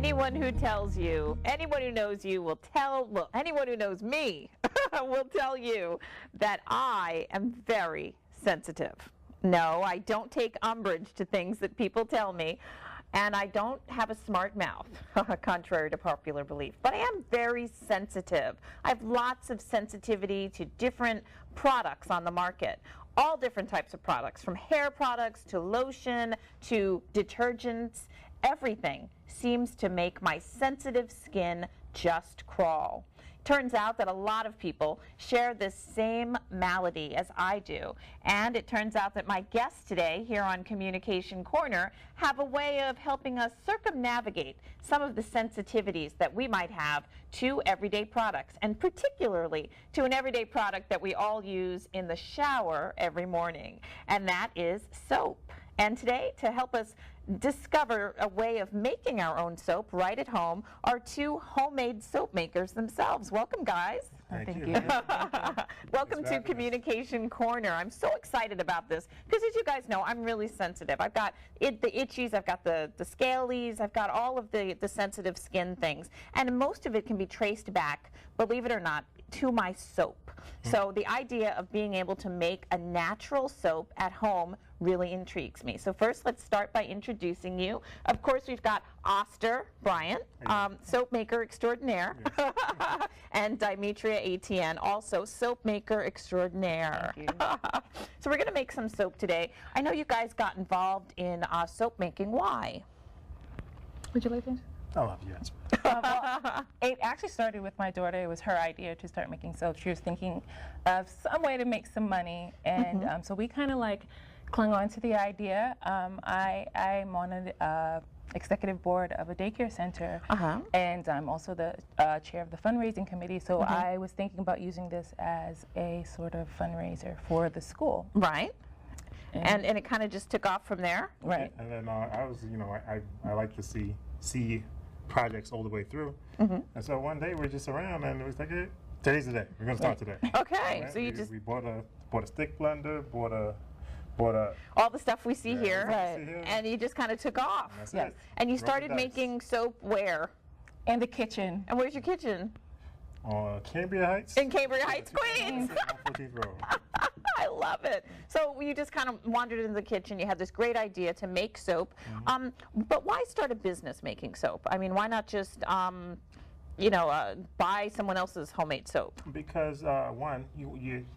anyone who tells you, anyone who knows you will tell, well, anyone who knows me will tell you that I am very sensitive. No, I don't take umbrage to things that people tell me, and I don't have a smart mouth, contrary to popular belief, but I am very sensitive. I have lots of sensitivity to different products on the market. All different types of products, from hair products to lotion to detergents. Everything seems to make my sensitive skin just crawl. Turns out that a lot of people share this same malady as I do, and it turns out that my guests today here on Communication Corner have a way of helping us circumnavigate some of the sensitivities that we might have to everyday products, and particularly to an everyday product that we all use in the shower every morning, and that is soap. And today, to help us discover a way of making our own soap right at home, are two homemade soap makers themselves. Welcome, guys. Thank you. Welcome to Communication Corner. I'm so excited about this because, as you guys know, I'm really sensitive. I've got the itchies, I've got the scalies, I've got all of the sensitive skin things, and most of it can be traced back, believe it or not, to my soap. So the idea of being able to make a natural soap at home really intrigues me. So first, let's start by introducing you. Of course, we've got Oster Bryan, soap maker extraordinaire, yes. And Dymi Etienne, also soap maker extraordinaire. So we're going to make some soap today. I know you guys got involved in soap making. Why? Would you like to? I love you. Well, it actually started with my daughter. It was her idea to start making soap. She was thinking of some way to make some money, and so we kind of like clung on to the idea. I'm on an executive board of a daycare center, and I'm also the chair of the fundraising committee, so I was thinking about using this as a sort of fundraiser for the school. Right. And it kind of just took off from there. Right. And then I was, I like to see projects all the way through. And so one day we're just around, and it was like, hey, today's the day. We're going to start today. Okay. Right? So we bought a stick blender, bought a all the stuff we see here, right. And you just kind of took off. That's Yes. it. And you started making soap where? In the kitchen. And where's your kitchen? Cambria Heights. In Cambria Heights, Queens. 14th Road. I love it. So you just kind of wandered into the kitchen. You had this great idea to make soap. But why start a business making soap? I mean, why not just buy someone else's homemade soap? Because one,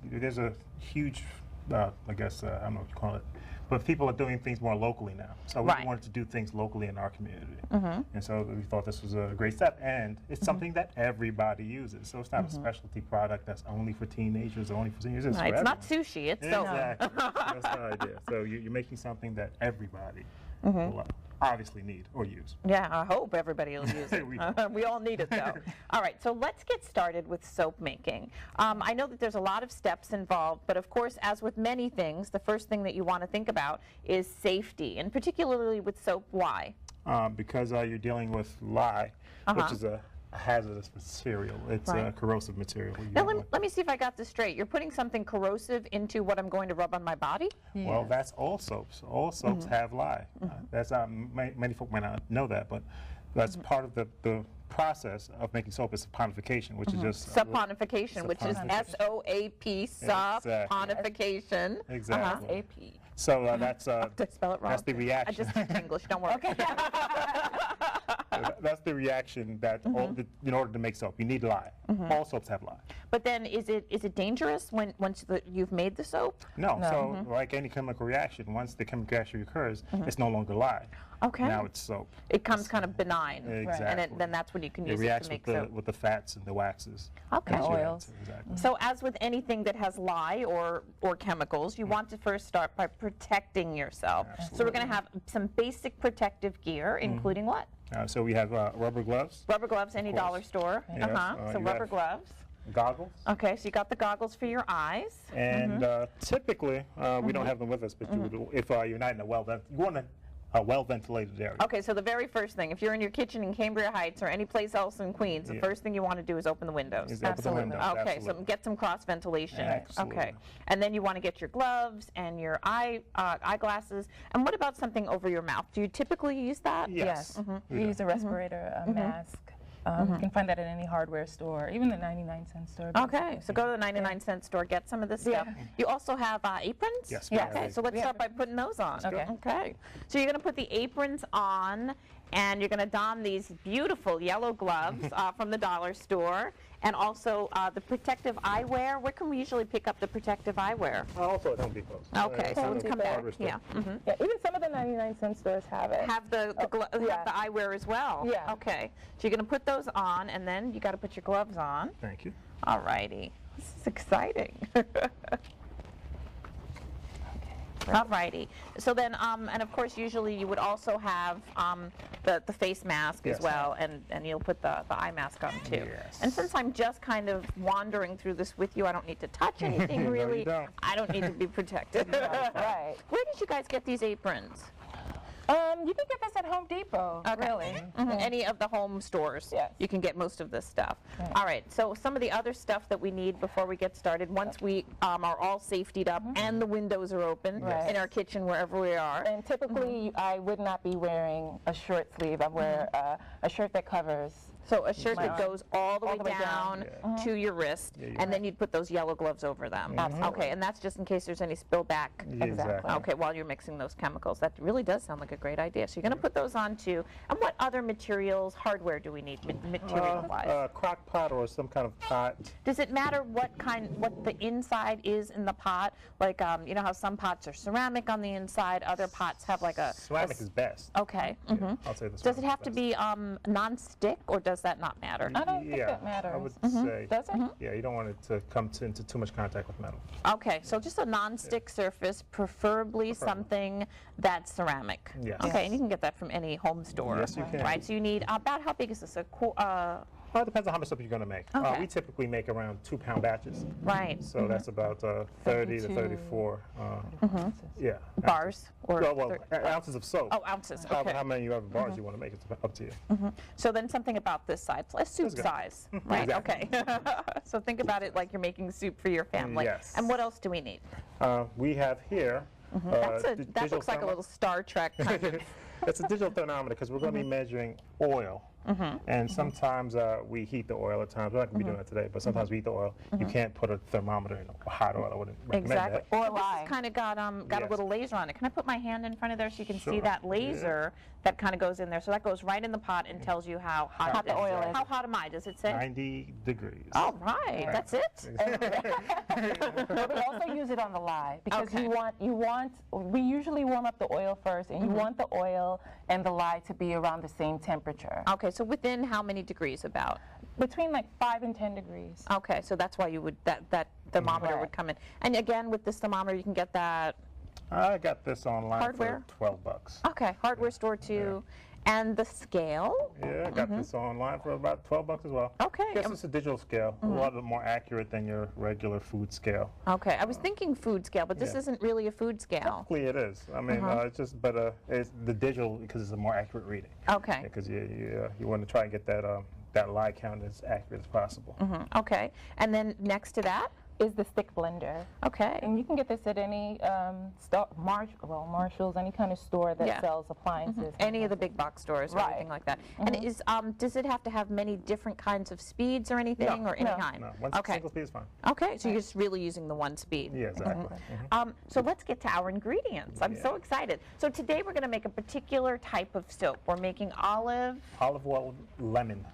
there's a huge, I guess, I don't know what you call it, but people are doing things more locally now. So we wanted to do things locally in our community. And so we thought this was a great step. And it's something that everybody uses. So it's not a specialty product that's only for teenagers or only for seniors. It's, it's not sushi, it's soap. Exactly. That's the idea. So you're making something that everybody will obviously need or use. Yeah, I hope everybody will use it. We all need it, though. All right, so let's get started with soap making. I know that there's a lot of steps involved, but of course, as with many things, the first thing that you want to think about is safety, and particularly with soap. Why? Because you're dealing with lye, which is a hazardous material. It's a corrosive material. Now let me see if I got this straight. You're putting something corrosive into what I'm going to rub on my body? Yes. Well, that's all soaps. All soaps have lye. That's many folk might not know that, but that's part of the process of making soap is saponification, which is just saponification, which is S-O-A-P, saponification. Exactly. S-A-P. So that's Did I spell it wrong? that's the reaction. I just speak English. Don't worry. Okay. That's the reaction that in order to make soap, you need lye. All soaps have lye. But then, is it dangerous once you've made the soap? No. So like any chemical reaction, once the chemical reaction occurs, it's no longer lye. Okay. Now it's soap. It comes kind of benign. Exactly. And then that's when you can use it reacts to make soap. with the fats and the waxes. Okay. That's what it Oils. is. Exactly. So as with anything that has lye or chemicals, you want to first start by protecting yourself. Absolutely. So we're going to have some basic protective gear, including what? So we have rubber gloves. Rubber gloves, any dollar store. Yes. So You rubber have gloves. Goggles. Okay, so you got the goggles for your eyes. And typically, we don't have them with us, but you would, if you're not in a well, then you want to a well-ventilated area. Okay, so the very first thing, if you're in your kitchen in Cambria Heights or any place else in Queens, the first thing you want to do is open the windows. Is open the windows, Okay, so absolutely. get some cross ventilation. Absolutely. Okay, and then you want to get your gloves and your eyeglasses. And what about something over your mouth? Do you typically use that? Yes. We use a respirator, a mask. You can find that at any hardware store, even the 99-cent store. Okay, so go to the 99-cent store, get some of this stuff. You also have aprons? Yes. Okay, so let's start by putting those on. Okay. Okay. So you're going to put the aprons on, and you're going to don these beautiful yellow gloves from the dollar store, and also the protective eyewear. Where can we usually pick up the protective eyewear? Also at Home Depot. Okay, so let's come back. hardware store. Yeah. Yeah, even some of the 99-cent stores have it. Have the eyewear as well. Yeah. Okay. So you're going to put those on, and then you got to put your gloves on. Thank you. All righty. This is exciting. All righty. So then, and of course, usually you would also have the face mask as Yes. well, and you'll put the eye mask on too. Yes. And since I'm just kind of wandering through this with you, I don't need to touch anything No, you really. don't. I don't need to be protected. Right. Where did you guys get these aprons? You can get this at Home Depot, really. Any of the home stores. Yes. You can get most of this stuff. Right. All right, so some of the other stuff that we need before we get started, once we are all safetied up and the windows are open Right. in our kitchen, wherever we are. And typically, I would not be wearing a short sleeve. I wear a shirt that covers. So a shirt that Wow. goes all the way the way down down. to your wrist, and then you'd put those yellow gloves over them. Okay, and that's just in case there's any spillback. Exactly. Okay, while you're mixing those chemicals. That really does sound like a great idea. So you're going to put those on too. And what other materials, hardware do we need, material-wise? Crock pot or some kind of pot. Does it matter what the inside is in the pot? Like, you know how some pots are ceramic on the inside, other pots have like a... Ceramic is best. Okay. I'll say the Does it ceramic have is to best. be non-stick, or does that not matter? I don't think Yeah, that matters. I would say. Does it? Yeah, you don't want it to come into too much contact with metal. Okay, so just a non-stick surface, preferably something that's ceramic. Yes. Okay, and you can get that from any home store. Yes, you can. Right, so you need about, how big is this? Well, it depends on how much soap you're going to make. Okay. We typically make around 2-pound batches. Right. So that's about 30 to 34. Yeah. Bars or Well, ounces of soap. Oh, ounces. How Okay. many you have bars you want to make, it's up to you. So then something about this size, a soup That's good. size, right? Exactly. Okay. So think about it like you're making soup for your family. Yes. And what else do we need? We have here. That digital looks like a thermo- little Star Trek kind of. It's a digital thermometer because we're going to be measuring oil. And sometimes we heat the oil at times. We're not going to be doing that today, but sometimes we heat the oil. You can't put a thermometer in a hot oil. I wouldn't recommend Exactly. that. Or this has kind of got a Yes. little laser on it. Can I put my hand in front of there so you can see Sure. that laser that kind of goes in there? So that goes right in the pot and tells you how hot the oil is. How hot am I? Does it say? 90 degrees. All right, that's it. But we also use it on the lye because Okay. we usually warm up the oil first, and you want the oil and the lye to be around the same temperature, Okay, so within how many degrees about? between like 5 and 10 degrees. Okay, so that's why you would that thermometer Right. would come in. And again, with this thermometer, you can get that. I got this online Hardware? for $12. Okay, hardware store too. And the scale. Yeah, I got this online for about $12 as well. Okay. I guess it's a digital scale, a lot more accurate than your regular food scale. Okay, I was thinking food scale, but this Yeah. isn't really a food scale. Technically it is. I mean, it's just, but it's the digital because it's a more accurate reading. Okay. Because you want to try and get that lye count as accurate as possible. Okay, and then next to that. Is the stick blender. Okay. And you can get this at any Marshalls, any kind of store that Yeah. sells appliances. Any of the big box stores or Right. anything like that. And does it have to have many different kinds of speeds or anything, or any No. kind? No, one Okay. single speed is fine. Okay, so you're just really using the one speed. Yeah, exactly. So let's get to our ingredients. I'm so excited. So today we're going to make a particular type of soap. We're making olive Olive oil, lemon.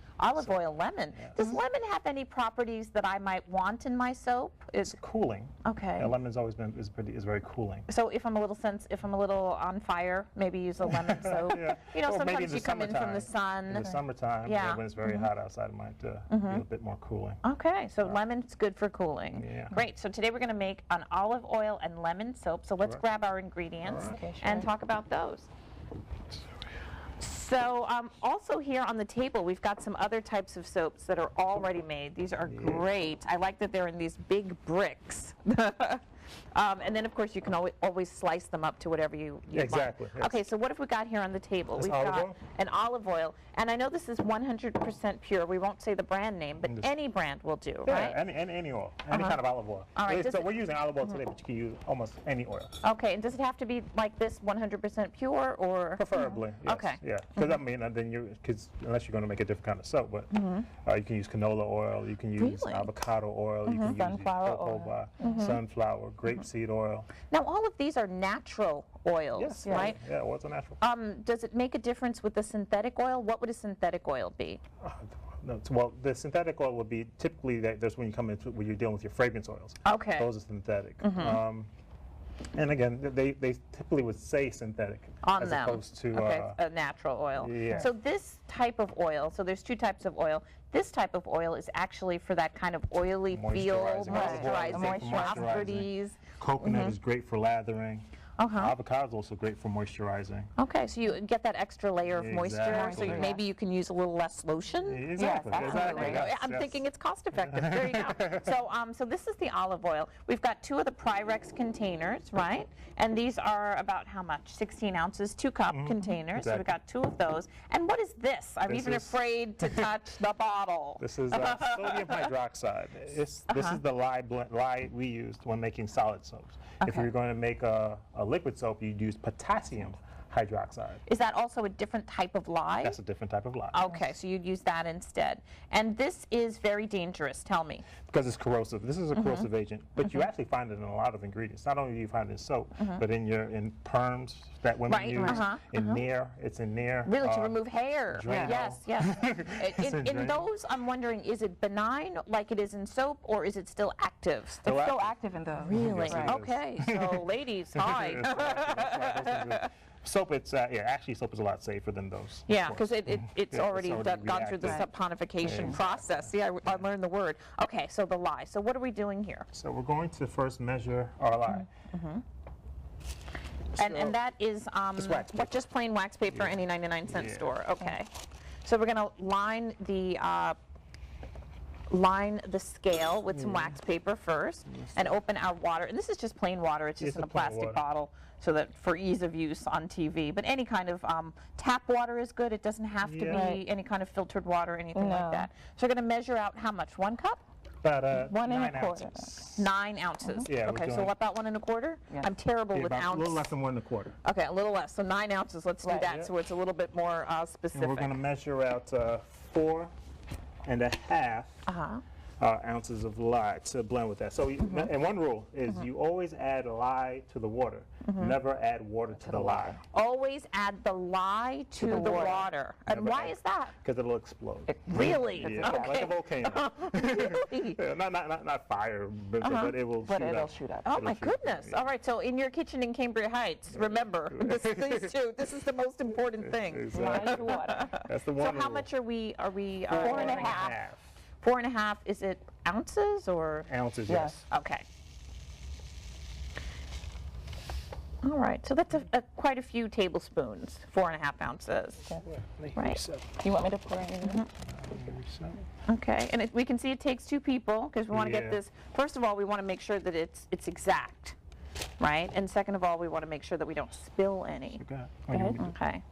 Does lemon have any properties that I might want in my soap? It's cooling. Okay. Yeah, lemon's always been is very cooling. So if I'm a little on fire, maybe use a lemon soap. Yeah. You know, Or maybe sometimes in the you come in from the summertime. sun. In the summertime, Yeah. when it's very hot outside, it might be a bit more cooling. Okay, so lemon's good for cooling. Yeah. Great. So today we're going to make an olive oil and lemon soap. So let's Sure. grab our ingredients All right. Okay, and sure. talk about those. So also here on the table, we've got some other types of soaps that are already made. These are great. I like that they're in these big bricks. And then, of course, you can always slice them up to whatever you Exactly, like. yes. Okay, so what have we got here on the table? This We've olive got oil? an olive oil. And I know this is 100% pure. We won't say the brand name, but any brand will do, right? Yeah, any oil, any kind of olive oil. All right, So we're using olive oil today, but you can use almost any oil. Okay, and does it have to be like this 100% pure, or? Preferably, yes. Okay. Yeah, because I mean, then because unless you're going to make a different kind of soap, but you can use canola oil, you can use Really? avocado oil, you can use Sunflower jojoba, sunflower, grapeseed oil. Now, all of these are natural oils, Yes, right? Yeah, oils are natural. Does it make a difference with the synthetic oil? What would a synthetic oil be? No, well, the synthetic oil would be typically that's when you come into when you're dealing with your fragrance oils. Okay. Those are synthetic. And again, they typically would say synthetic On as them. opposed to a natural oil. yeah. So this type of oil, so there's two types of oil. This type of oil is actually for that kind of oily feel, Moisturizing. Olive oil is great for moisturizing, moisturizing. properties. coconut is great for lathering. Uh-huh. Avocado is also great for moisturizing. Okay, so you get that extra layer of moisture, so Exactly. maybe you can use a little less lotion. Exactly. Yes, exactly. There you go. Yes, I'm yes. thinking it's cost effective. There you go. So this is the olive oil. We've got 2 of the Pyrex containers, right? And these are about how much? 16 ounces, 2-cup containers. So we've Exactly. got 2 of those. And what is this? I'm This even is- afraid to touch the bottle. This is sodium hydroxide. This is the lye we used when making solid soaps. If Okay. you're going to make a liquid soap, you'd use potassium hydroxide. Is that also a different type of lye? That's a different type of lye. Okay, so you'd use that instead. And this is very dangerous, tell me. Because it's corrosive. This is a corrosive agent, but you actually find it in a lot of ingredients. Not only do you find it in soap, but in perms that women Right, use, uh-huh, in Nair, it's in Nair. Really, to remove hair. Drano. Yes, yes. It's in In Drano. those, I'm wondering, is it benign like it is in soap, or is it still active? It's still active. active in those. Really? Yes, it is. Okay, so ladies, hi. That's right. Soap, actually soap is a lot safer than those. of Yeah, course. because it's Yeah, already gone through the reactive. saponification Yeah. process. See, I learned the word. Okay, so the lye. So what are we doing here? So we're going to first measure our lye. And that is Just wax paper. just plain wax paper, any 99-cent Yeah. store. Okay. So we're going to line the scale with some wax paper first and open our water. And this is just plain water. It's just It's in a a plain plastic water. bottle so that for ease of use on TV. But any kind of tap water is good. It doesn't have to Yeah. be any kind of filtered water or anything like No. that. So we're going to measure out how much? 1 cup? About 1 and a 9 quarter. ounces. 9 ounces. Yeah, we're Okay, so doing- what about 1 1/4? Yeah. I'm terrible Yeah, with about ounce. a little less than 1 1/4. Okay, a little less. So 9 ounces. Let's do Right. that Yeah. so it's a little bit more specific. And we're going to measure out 4.5 Uh-huh. Ounces of lye to blend with that. So, and one rule is you always add lye to the water. Never add water to the lye, Always add the lye to the water. And Never why add- is that? because it'll explode. Really? Yeah, like Okay. a volcano. Really? Yeah, not fire, but it will But shoot it'll up. shoot up. Oh It'll my shoot up, goodness. yeah. All right, so in your kitchen in Cambria Heights, remember, these two, this is the most important thing. Exactly. Line to water. That's the So one how rule. much are we 4.5. 4.5, is it ounces or? Ounces, Yes. yes. Okay. All right, so that's quite a few tablespoons, 4.5 ounces. Right. You want me to pour in? Okay, and we can see it takes 2 people because we want to get Yeah. this. First of all, we want to make sure that it's exact, right? And second of all, we want to make sure that we don't spill any. Okay.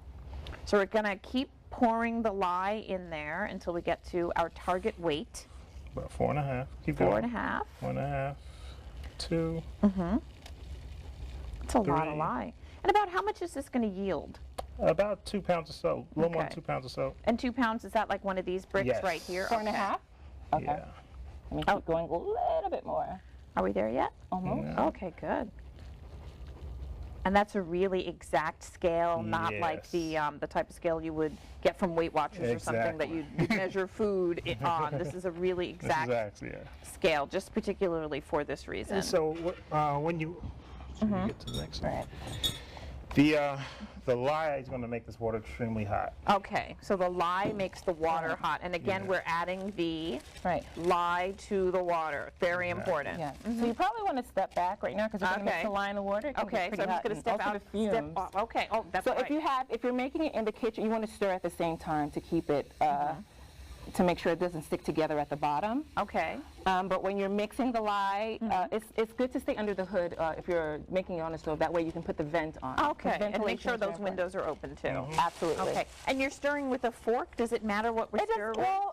So we're going to keep pouring the lye in there until we get to our target weight, About 4.5. Keep going. 4.5. 1.5. 2. That's a lot of 3. lye. And about how much is this going to yield? About 2 pounds or so. A little more than Okay. 2 pounds or so. And 2 pounds, is that like one of these bricks Yes. right here? 4.5? Okay. Yeah. Let me keep going a little bit more. Are we there yet? Almost. Yeah. Okay, good. And that's a really exact scale, not like Yes. the type of scale you would get from Weight Watchers or something that Exactly. you'd measure food on. This is a really exact Exactly, yeah. scale, just particularly for this reason. And so when you get to the next one, Right. the lye is going to make this water extremely hot. Okay, so the lye makes the water hot. And again, we're adding the Right. lye to the water. Very important. Yeah. So you probably want to step back right now because you're going to Okay. mix the lye in the water. It can get Okay, pretty so I'm just hot, going to and step also out. the fumes. Okay, oh, that's So right. if you're making it in the kitchen, you want to stir at the same time to keep it to make sure it doesn't stick together at the bottom. Okay. But when you're mixing the lye, it's good to stay under the hood if you're making it on the stove. That way you can put the vent on. Okay, and make sure those windows are open too. Absolutely. Okay, and you're stirring with a fork. Does it matter what we're stirring? Well,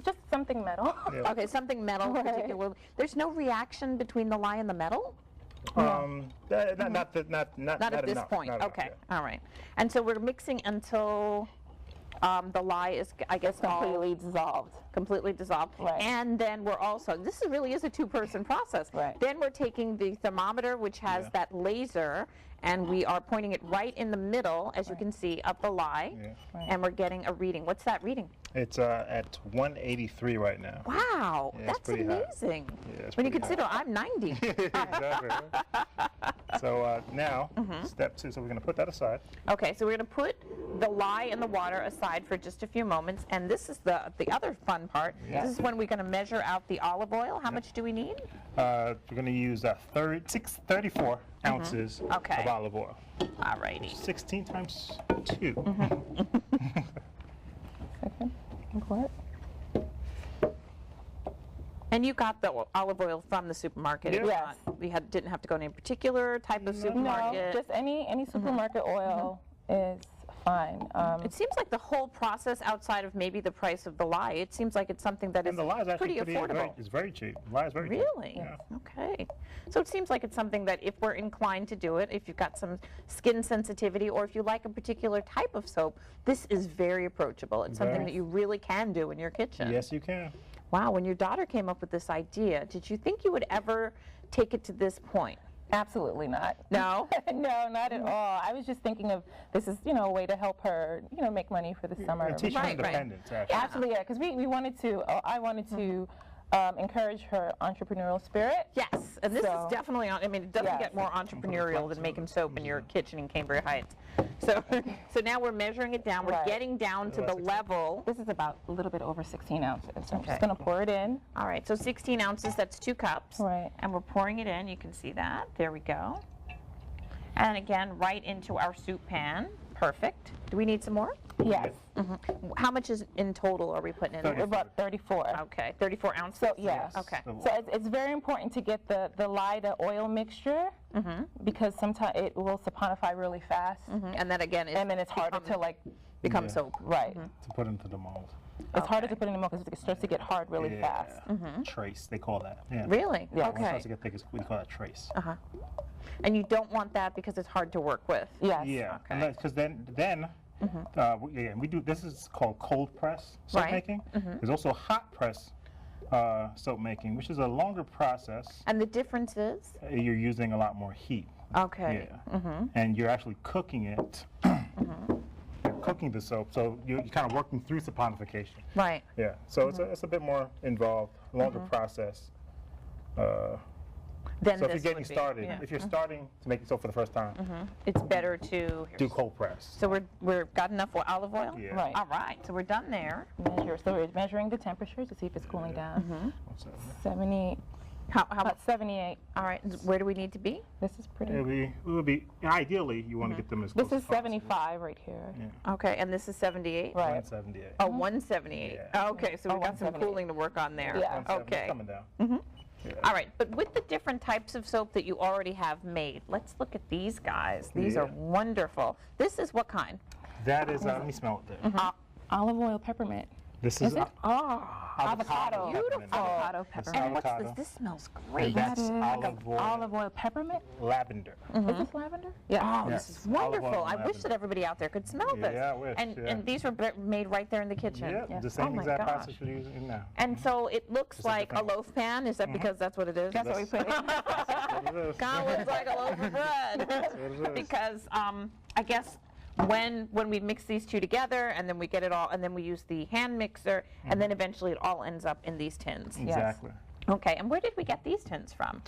just something metal. Yeah. Okay, something metal particularly. There's no reaction between the lye and the metal? Not Not at this enough, point. not enough, Okay, yeah. all right. And so we're mixing until the lye is, I guess, Completely dissolved. completely dissolved. Right. And then we're also, this really is a two-person process. Right. Then we're taking the thermometer, which has Yeah. that laser, and we are pointing it right in the middle, as you can see, of the lye, Yeah. and we're getting a reading. What's that reading? It's at 183 right now. Wow, Yeah, it's that's pretty high. amazing. Yeah, it's When you pretty consider I'm 90. Exactly. So now, step 2. So we're going to put that aside. Okay, so we're going to put the lye and the water aside for just a few moments, and this is the other fun part. Yeah. This is when we're going to measure out the olive oil. How much do we need? We're going to use 34 ounces Okay. of olive oil. All righty. 16 times 2. Okay. Pour it. And you got the olive oil from the supermarket. Yeah. It's Yes. not- we didn't have to go to any particular type of supermarket. No, just any supermarket oil is fine. It seems like the whole process, outside of maybe the price of the lye, it seems like it's something that is And the lye is actually pretty affordable. it's very cheap. Lye is very cheap. Really? Yeah. Okay. So it seems like it's something that if we're inclined to do it, if you've got some skin sensitivity, or if you like a particular type of soap, this is very approachable. It's something Very. that you really can do in your kitchen. Yes, you can. Wow, when your daughter came up with this idea, did you think you would ever take it to this point? Absolutely not. No? No, not at all. I was just thinking of this is, a way to help her, make money for the summer. And teach her Right, right. independence, actually. Absolutely, yeah, because we wanted to, I wanted to encourage her entrepreneurial spirit. Yes, and this So- is definitely, it doesn't Yes. get more entrepreneurial than making soap in your kitchen in Cambria Heights. So, so now we're measuring it down. We're Right. getting down to the level. This is about a little bit over 16 ounces. So I'm Okay. just going to pour it in. All right, so 16 ounces, that's 2 cups. Right. And we're pouring it in, you can see that. There we go. And again, right into our soup pan. Perfect. Do we need some more? Yes, How much is in total are we putting in there? about 34. Okay, 34 ounces? So, yes. Okay. So it's very important to get the lye to oil mixture because sometimes it will saponify really fast, And that again is and then it's harder to become Yeah. soap. right. To put into the mold. It's harder to put in the milk because it starts to get hard really Yeah. fast. Trace, they call that. Yeah. Really? Yeah. When it Okay. starts to get thick, we call that trace. And you don't want that because it's hard to work with. Yes. Yeah, Okay. because then we do. This is called cold press soap Right. making. There's also hot press soap making, which is a longer process. And the difference is? You're using a lot more heat. Okay. Yeah, and you're actually cooking it. You're cooking the soap, so you're kind of working through saponification. Right. Yeah, so it's a bit more involved, longer process. Then So if this you're getting would be, started, yeah. if you're starting to make soap for the first time, It's better to do cold press. So we're got enough olive oil? Yeah. Right. All right, so we're done there. Measure. So we're measuring the temperature to see if it's cooling down. What's that? 70, How about 78. all right, where do we need to be? This is pretty. It would be ideally you want to get them as close This is as possible. 75 right here. Okay, and this is 78? Right. 178. Oh, 178. Yeah. Okay, so we've got some 178. cooling to work on there. Yeah. 170, Okay. Coming down. All right, but with the different types of soap that you already have made, let's look at these guys. These are Yeah. wonderful. This is what kind? That is, let me smell it there. Olive oil peppermint. This is it? avocado. Beautiful. Avocado This is peppermint. And what's this? avocado. This smells And great. that's That is olive oil, peppermint. lavender. Is this lavender? Yeah. Oh, Yes, this is olive oil wonderful. and I wish lavender. that everybody out there could smell this. Yeah, I wish, And, yeah. and these were made right there in the kitchen. Yeah, the Oh same my exact gosh. process you're using now. And so it looks Just a like a different- loaf pan. Is that because that's what it is? That's what we put in. What it is. God looks like a loaf of bread. what it is. Because I guess when we mix these two together and then we get it all, and then we use the hand mixer, and then eventually it all ends up in these tins. Exactly. Okay, and where did we get these tins from?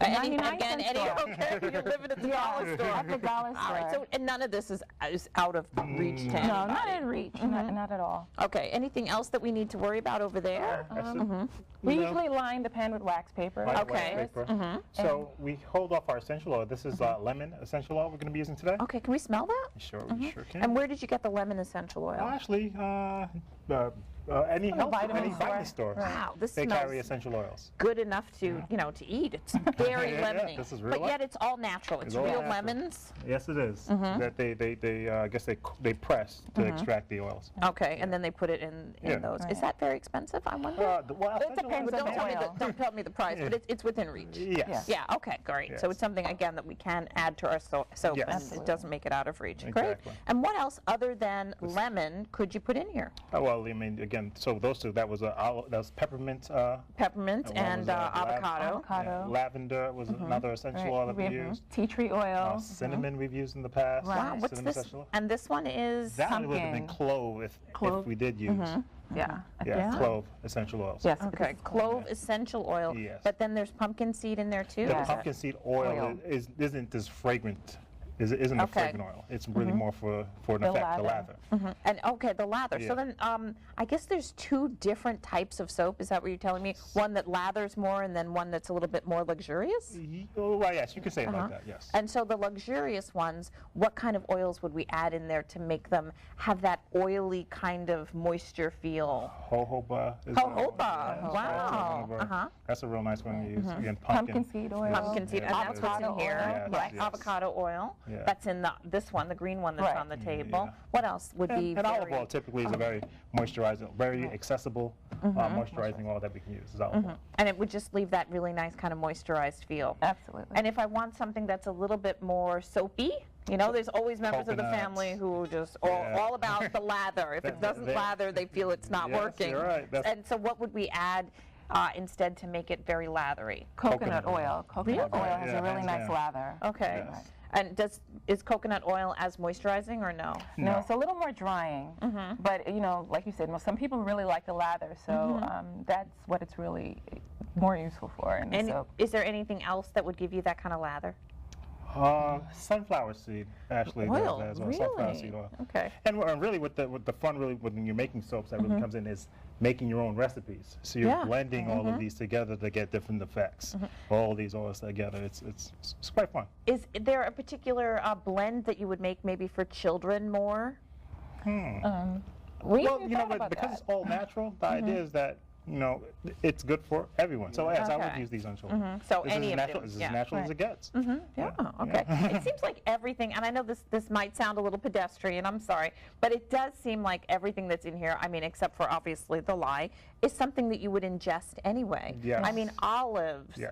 99 again, cent Eddie, store. okay, you're living at the dollar store. At the dollar store. All right, so and none of this is out of reach to no, anybody. not in reach. Not at all. Okay, anything else that we need to worry about over there? That's it. We No. usually line the pan with wax paper. White Okay. wax paper. So we hold off our essential oil. This is lemon essential oil we're going to be using today. Okay, can we smell that? Sure, we sure can. And where did you get the lemon essential oil? Well, actually, Any health, vitamin any store. vitamin store. Right. Wow, this They smells carry essential oils. good enough to, to eat. It's very Yeah, lemony. this is real but life. yet it's all natural. It's all real natural. lemons. Yes, it is. That they I guess they press to extract the oils. Okay, and then they put it in Yeah. those. Is Right. that very expensive? I wonder. It depends But on the oil. don't tell me the price, but it's within reach. Yes. Yeah, okay, great. So Yes. it's something, again, that we can add to our soap, Yes. and Absolutely. it doesn't make it out of reach. Great. Exactly. And what else other than lemon could you put in here? Oh, well, I mean, again, so those two, that was peppermint. Peppermint one and was, avocado. Avocado. Lavender was another essential oil that we used. Tea tree oil. Cinnamon we've used in the past. Right. Wow, what's Cinnamon this? essential oil. And this one is That would have been Pumpkin. clove if Clove. we did use. Yeah. Yeah, clove essential oils. Yes. okay, clove essential oil. Yes. But then there's pumpkin seed in there too. The Is pumpkin seed oil Oil. isn't as fragrant. Isn't a Okay. fragrant oil. It's really more for an The effect, the lather. lather. And okay, the lather. Yeah. So then, I guess there's two different types of soap. Is that what you're telling me? One that lathers more, and then one that's a little bit more luxurious. Oh, right, yes, you can say it like that. Yes. And so the luxurious ones, what kind of oils would we add in there to make them have that oily kind of moisture feel? Jojoba. Is Jojoba. yeah, Wow. one of our- That's a real nice one to use. Again, Pumpkin seed oil. Pumpkin seed, Yeah, and that's what's in avocado here. oil. Yes, Right, yes. avocado oil. Yeah. That's in this one, the green one that's Right. on the table. Yeah. What else would be And olive very- oil typically is a very moisturizing, very accessible moisturizing oil that we can use. Is olive oil. And it would just leave that really nice kind of moisturized feel. Absolutely. And if I want something that's a little bit more soapy, there's always members of the Coconuts. family who are just Yeah. all about the lather. If it doesn't lather, they feel it's not Yes, working. you're right. That's- And so what would we add instead to make it very lathery? Coconut oil. Coconut Really? oil has Yeah, a really hands nice down. lather. Okay. Yes. And is coconut oil as moisturizing or no? No, No. it's a little more drying, but like you said, some people really like the lather, so that's what it's really more useful for in the And soap. is there anything else that would give you that kind of lather? Sunflower seed actually Oil, does that as well. Sunflower really? seed oil. Okay. And really, what the fun really when you're making soaps that really comes in is making your own recipes. So you're Yeah. blending all of these together to get different effects. All these oils together, it's quite fun. Is there a particular blend that you would make maybe for children more? We Well, haven't you know, thought but about because that. it's all natural, the idea is that it's good for everyone. So yes, I would Okay. use these on children. So This is any as of natural, them, this is yeah. as natural as it gets. Yeah, okay. It seems like everything, and I know this might sound a little pedestrian, I'm sorry, but it does seem like everything that's in here, I mean, except for obviously the lye, is something that you would ingest anyway. Yes. I mean, olives, Yes.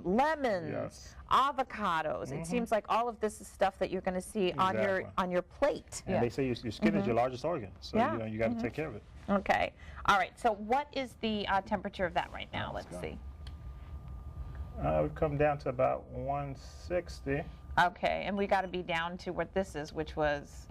lemons, Yes. avocados. It seems like all of this is stuff that you're going to see Exactly. on your plate. And they say your skin is your largest organ, so Yeah. you got to take care of it. Okay. All right. So what is the temperature of that right now? Let's see. We've come down to about 160. Okay, and we got to be down to what this is, which was.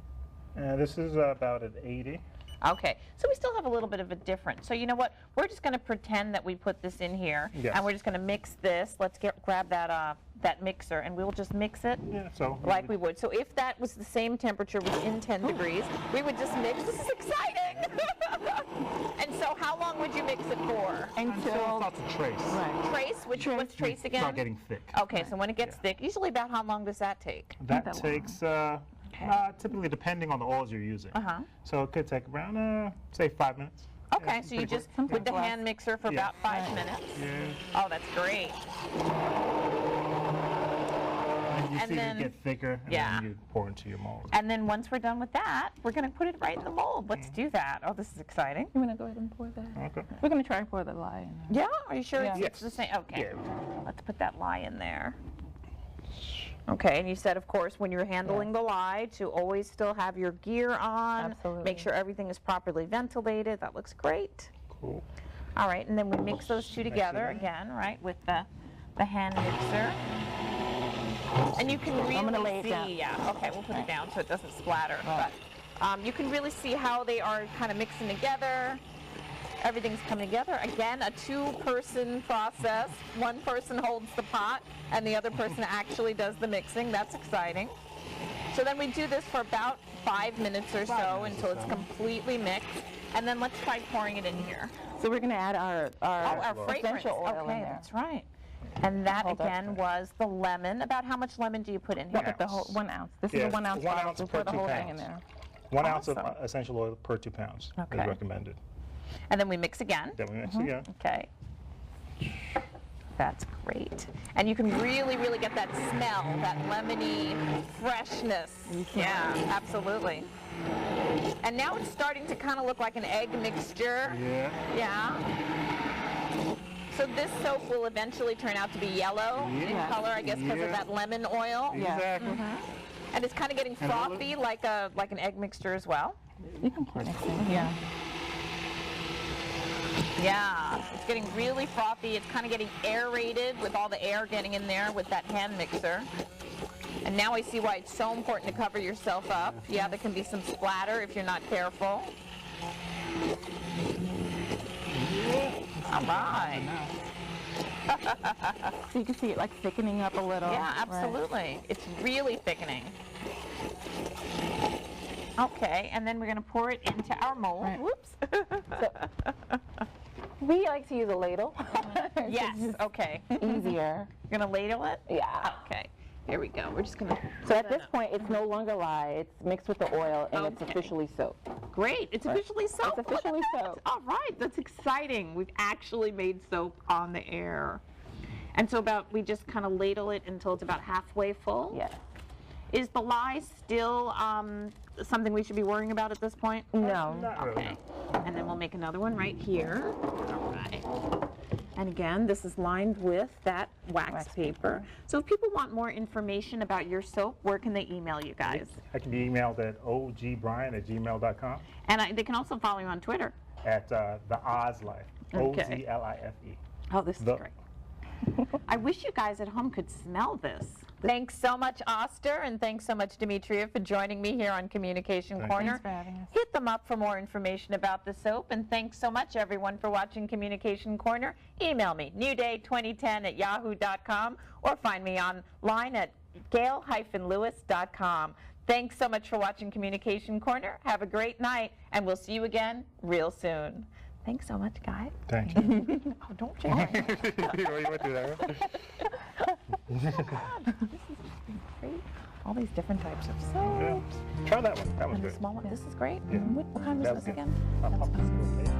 This is about at 80. Okay, so we still have a little bit of a difference. So you know what? We're just going to pretend that we put this in here, Yes. and we're just going to mix this. Let's grab that mixer, and we'll just mix it Yeah, so like we would. So if that was the same temperature, within 10 degrees, we would just mix. This is exciting. And so how long would you mix it for? until it starts to trace. Right. Trace? What's trace again? Start getting thick. Okay, so when it gets thick, usually about how long does that take? That that long. takes typically depending on the oils you're using. Uh-huh. So it could take around say 5 minutes. Okay, Yeah, so you pretty just quick. with the less. hand mixer for Yeah. about 5 minutes. Yeah. Oh, that's great. And you And see then- it get thicker, and yeah. then you pour into your mold. And then once we're done with that, we're going to put it right in the mold. Mm. Let's do that. Oh, this is exciting. You want to go ahead and pour that? Okay. We're going to try to pour the lye in there. Yeah, are you sure Yeah. it's the same? Okay, Yeah. let's put that lye in there. Okay, and you said, of course, when you're handling the lye, to always still have your gear on. Absolutely. Make sure everything is properly ventilated. That looks great. Cool. All right, and then we mix those two together together. again, right, with the hand mixer. And you can really I'm gonna lay it see, down. yeah, okay, we'll put it down so it doesn't splatter. But you can really see how they are kind of mixing together. Everything's coming together. Again, a two-person process. One person holds the pot, and the other person actually does the mixing. That's exciting. So then we do this for about 5 minutes or so minutes until or it's so. completely mixed. And then let's try pouring it in here. So we're going to add our Our fragrance. essential oil Okay, in there. that's right. And that Hold up. again was the lemon. About how much lemon do you put in here? Put the whole 1 ounce. This is Yeah, a 1 ounce 1 bottle. ounce So per pour the 2 whole thing in pounds. there. 1 ounce of Awesome. essential oil per 2 pounds Okay. is recommended. And then we mix again. Then we mix again. Okay. That's great. And you can really, really get that smell, that lemony freshness. Yeah, absolutely. And now it's starting to kind of look like an egg mixture. Yeah. Yeah. So this soap will eventually turn out to be yellow in Yeah. color, I guess, because of Yeah. that lemon oil. Exactly. And it's kind of getting And all of- frothy like an egg mixture as well. You can pour next thing. Yeah. Yeah, it's getting really frothy. It's kind of getting aerated with all the air getting in there with that hand mixer. And now I see why it's so important to cover yourself up. Yeah, there can be some splatter if you're not careful. All right. So you can see it like thickening up a little. Yeah, absolutely. It's really thickening. Okay, and then we're going to pour it into our mold. Right. Whoops. We like to use a ladle. Yes, okay. Easier. You're going to ladle it? Yeah. Okay, here we go. We're just going to... So at this point, it's no longer lye. It's mixed with the oil, and it's Okay. officially soap. Great, it's officially soap. It's officially Look at that. soap. All right, that's exciting. We've actually made soap on the air. And so we just kind of ladle it until it's about halfway full? Yes. Is the lye still something we should be worrying about at this point? No. Not really, Okay, and then we'll make another one right here. All right. And again, this is lined with that wax paper. So if people want more information about your soap, where can they email you guys? I can be emailed at ogbryan@gmail.com, And they can also follow you on Twitter. at the Oz Life. Okay. OZLIFE. Oh, this is The- great. I wish you guys at home could smell this. Thanks so much, Oster, and thanks so much, Demetria, for joining me here on Communication Thank you. Corner. Thanks for having us. Hit them up for more information about the soap, and thanks so much, everyone, for watching Communication Corner. Email me, newday2010@yahoo.com, or find me online at gail-lewis.com. Thanks so much for watching Communication Corner. Have a great night, and we'll see you again real soon. Thanks so much, guys. Thank you. Oh, don't change. You went through that, right? Great. All these different types of Yeah. soaps. Try that one. That was And the good. small one. This is great. Yeah. What kind That was was this good. again? Okay.